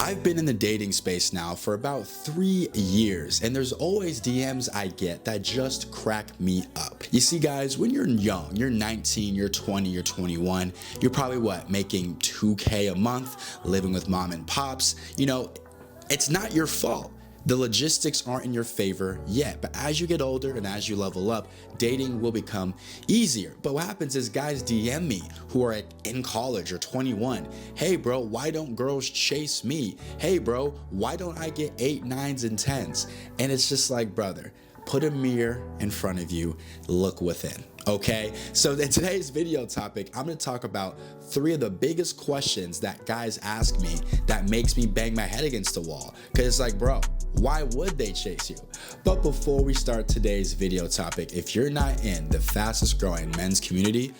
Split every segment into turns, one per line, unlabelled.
I've been in the dating space now for about 3 years, and there's always DMs I get that just crack me up. You see, guys, when you're young, you're 19, you're 20, you're 21, you're probably making $2K a month, living with mom and pops. It's not your fault. The logistics aren't in your favor yet, but as you get older and as you level up, dating will become easier. But what happens is guys DM me who are in college or 21. Hey bro, why don't girls chase me? Hey bro, why don't I get 8, 9s, and 10s? And it's just like, brother, put a mirror in front of you, look within. Okay, so in today's video topic, I'm going to talk about 3 of the biggest questions that guys ask me that makes me bang my head against the wall. Because it's like, bro, why would they chase you? But before we start today's video topic, if you're not in the fastest growing men's community,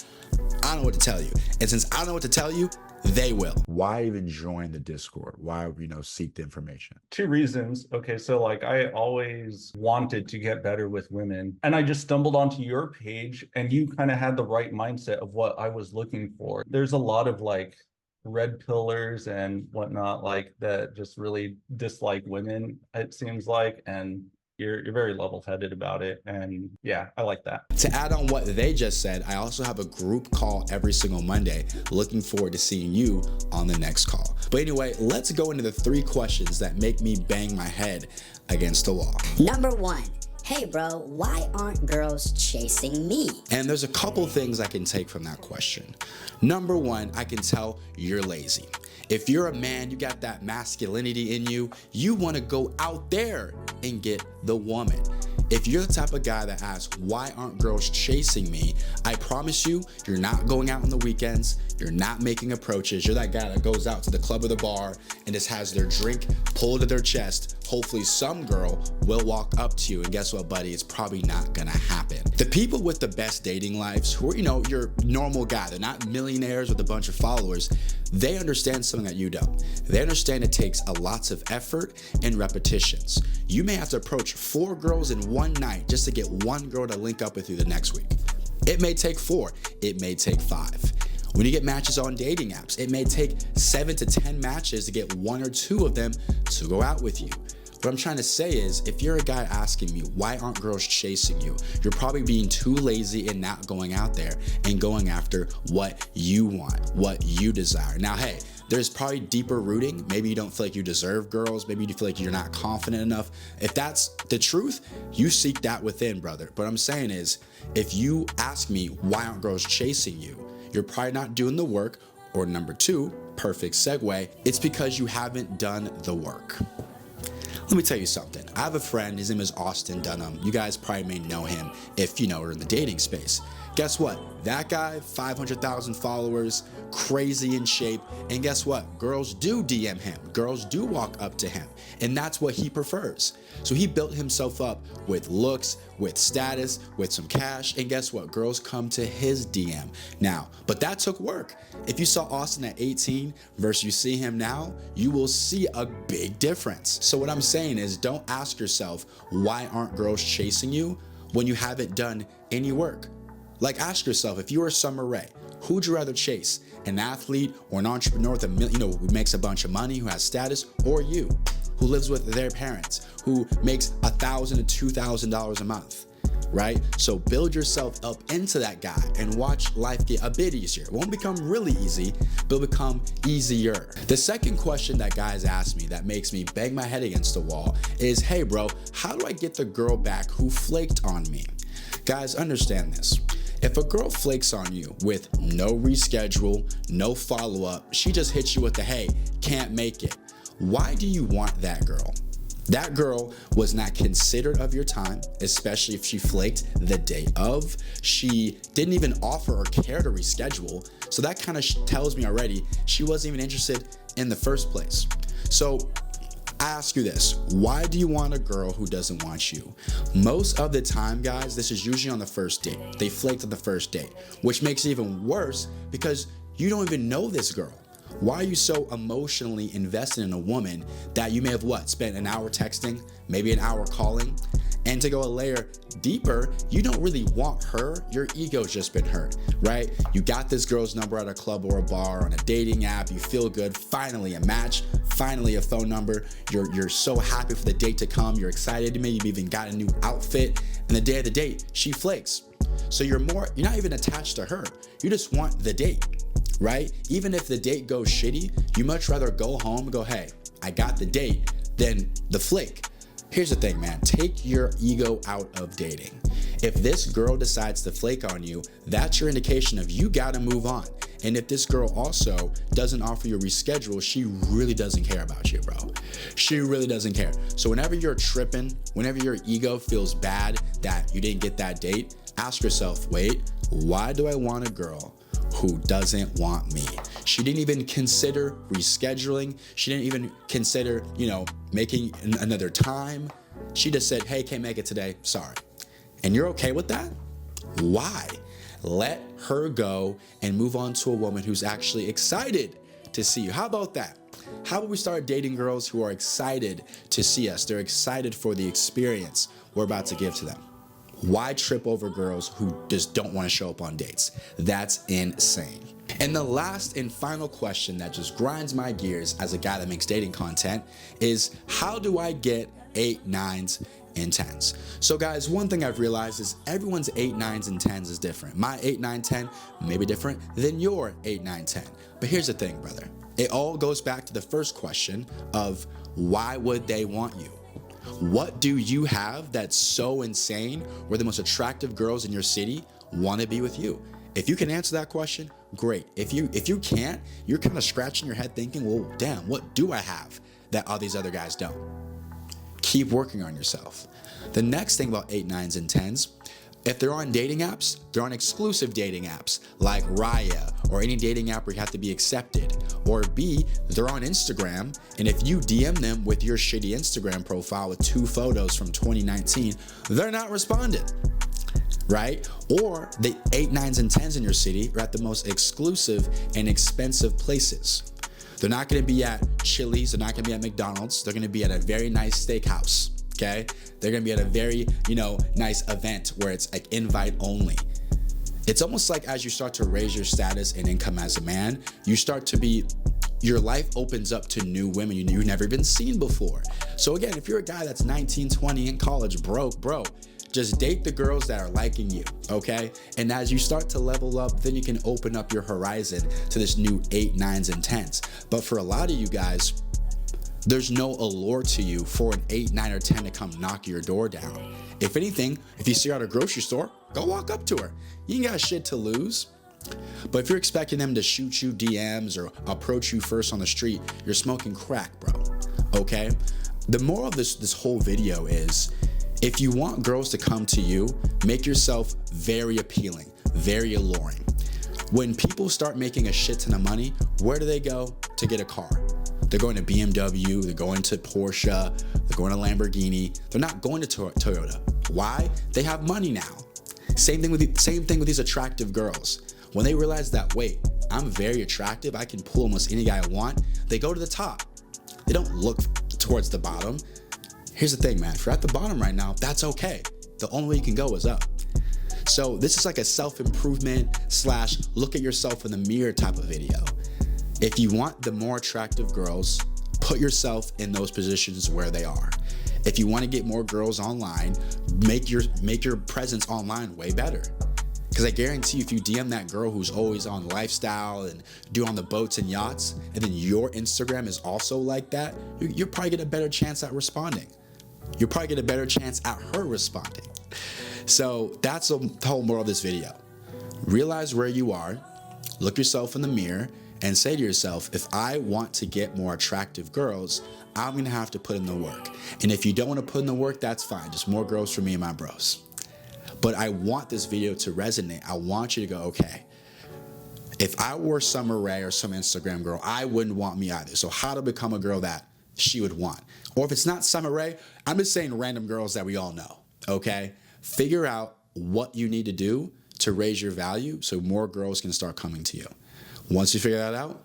I don't know what to tell you. And since I don't know what to tell you, they will. Why even join the Discord? Why, seek the information?
2 reasons. Okay, so I always wanted to get better with women, and I just stumbled onto your page and you kind of had the right mindset of what I was looking for. There's a lot of red pillars and whatnot that just really dislike women, it seems like, and you're very level-headed about it, and yeah, I like that.
To add on what they just said, I also have a group call every single Monday. Looking forward to seeing you on the next call. But anyway, let's go into the 3 questions that make me bang my head against the wall.
Number 1. Hey bro, why aren't girls chasing me?
And there's a couple things I can take from that question. Number 1, I can tell you're lazy. If you're a man, you got that masculinity in you, you want to go out there and get the woman. If you're the type of guy that asks, why aren't girls chasing me? I promise you, you're not going out on the weekends. You're not making approaches. You're that guy that goes out to the club or the bar and just has their drink pulled to their chest. Hopefully some girl will walk up to you, and guess what, buddy? It's probably not gonna happen. The people with the best dating lives, who are, your normal guy, they're not millionaires with a bunch of followers, they understand something that you don't. They understand it takes a lots of effort and repetitions. You may have to approach 4 girls in one night just to get one girl to link up with you the next week. It may take 4, it may take 5. When you get matches on dating apps, it may take 7 to 10 matches to get 1 or 2 of them to go out with you. What I'm trying to say is, if you're a guy asking me, why aren't girls chasing you? You're probably being too lazy and not going out there and going after what you want, what you desire. Now, hey, there's probably deeper rooting. Maybe you don't feel like you deserve girls. Maybe you feel like you're not confident enough. If that's the truth, you seek that within, brother. But what I'm saying is, if you ask me, why aren't girls chasing you? You're probably not doing the work. Or number 2, perfect segue, it's because you haven't done the work. Let me tell you something. I have a friend, his name is Dunham. You guys probably may know him if are in the dating space. Guess what? That guy, 500,000 followers, crazy in shape, and guess what? Girls do DM him. Girls do walk up to him, and that's what he prefers. So he built himself up with looks, with status, with some cash, and guess what? Girls come to his DM now. But that took work. If you saw Austin at 18 versus you see him now, you will see a big difference. So what I'm saying is, don't ask yourself, why aren't girls chasing you when you haven't done any work? Ask yourself, if you were Summer Rae, who would you rather chase? An athlete or an entrepreneur with who makes a bunch of money, who has status, or you, who lives with their parents, who makes $1,000 to $2,000 a month, right? So build yourself up into that guy and watch life get a bit easier. It won't become really easy, but it'll become easier. The second question that guys ask me that makes me bang my head against the wall is, hey bro, how do I get the girl back who flaked on me? Guys, understand this. If a girl flakes on you with no reschedule, no follow-up, she just hits you with the, hey, can't make it. Why do you want that girl? That girl was not considerate of your time, especially if she flaked the day of. She didn't even offer or care to reschedule. So that kind of tells me already she wasn't even interested in the first place. So I ask you this, why do you want a girl who doesn't want you? Most of the time, guys, this is usually on the first date. They flaked on the first date, which makes it even worse because you don't even know this girl. Why are you so emotionally invested in a woman that you may have spent an hour texting, maybe an hour calling, And to go a layer deeper, you don't really want her. Your ego's just been hurt, right? You got this girl's number at a club or a bar, on a dating app. You feel good. Finally a match. Finally a phone number. You're so happy for the date to come. You're excited. Maybe you've even got a new outfit. And the day of the date, she flakes. So you're not even attached to her. You just want the date, right? Even if the date goes shitty, you much rather go home and go, hey, I got the date, than the flake. Here's the thing, man. Take your ego out of dating. If this girl decides to flake on you, that's your indication of you gotta move on. And if this girl also doesn't offer you a reschedule, she really doesn't care about you, bro. She really doesn't care. So whenever you're tripping, whenever your ego feels bad that you didn't get that date, ask yourself, wait, why do I want a girl who doesn't want me? She didn't even consider rescheduling. She didn't even consider, making another time. She just said, hey, can't make it today, sorry. And you're okay with that? Why? Let her go and move on to a woman who's actually excited to see you. How about that? How about we start dating girls who are excited to see us? They're excited for the experience we're about to give to them. Why trip over girls who just don't want to show up on dates? That's insane. And the last and final question that just grinds my gears as a guy that makes dating content is, how do I get 8, 9s, and 10s? So guys, one thing I've realized is everyone's 8, 9s, and 10s is different. My 8, 9, 10 may be different than your 8, 9, 10. But here's the thing, brother. It all goes back to the first question of, why would they want you? What do you have that's so insane where the most attractive girls in your city want to be with you? If you can answer that question, great. If you can't, you're kind of scratching your head thinking, well, damn, what do I have that all these other guys don't? Keep working on yourself. The next thing about 8, 9s, and 10s, if they're on dating apps, they're on exclusive dating apps like Raya or any dating app where you have to be accepted. Or B, they're on Instagram, and if you DM them with your shitty Instagram profile with 2 photos from 2019, they're not responding, right? Or the 8, 9s, and 10s in your city are at the most exclusive and expensive places. They're not gonna be at Chili's, they're not gonna be at McDonald's, they're gonna be at a very nice steakhouse. Okay, they're gonna be at a very, nice event where it's like invite only. It's almost like as you start to raise your status and income as a man, your life opens up to new women you've never been seen before. So again, if you're a guy that's 19, 20 in college, bro, just date the girls that are liking you, okay? And as you start to level up, then you can open up your horizon to this new 8, 9s, and 10s. But for a lot of you guys, there's no allure to you for an 8, 9, or 10 to come knock your door down. If anything, if you see her at a grocery store, go walk up to her. You ain't got shit to lose. But if you're expecting them to shoot you DMs or approach you first on the street, you're smoking crack, bro, okay? The moral of this whole video is, if you want girls to come to you, make yourself very appealing, very alluring. When people start making a shit ton of money, where do they go to get a car? They're going to BMW, they're going to Porsche, they're going to Lamborghini. They're not going to Toyota. Why? They have money now. Same thing with these attractive girls. When they realize that, wait, I'm very attractive, I can pull almost any guy I want, they go to the top. They don't look towards the bottom. Here's the thing, man. If you're at the bottom right now, that's okay. The only way you can go is up. So this is like a self-improvement / look at yourself in the mirror type of video. If you want the more attractive girls, put yourself in those positions where they are. If you want to get more girls online, make your presence online way better. Because I guarantee you, if you DM that girl who's always on lifestyle and do on the boats and yachts, and then your Instagram is also like that, you'll probably get a better chance at responding. You'll probably get a better chance at her responding. So that's the whole moral of this video. Realize where you are, look yourself in the mirror, and say to yourself, if I want to get more attractive girls, I'm gonna have to put in the work. And if you don't want to put in the work, that's fine. Just more girls for me and my bros. But I want this video to resonate. I want you to go, okay, if I were Summer Rae or some Instagram girl, I wouldn't want me either. So how to become a girl that she would want? Or if it's not Summer Rae, I'm just saying random girls that we all know, okay? Figure out what you need to do to raise your value so more girls can start coming to you. Once you figure that out,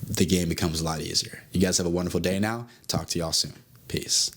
the game becomes a lot easier. You guys have a wonderful day now. Talk to y'all soon. Peace.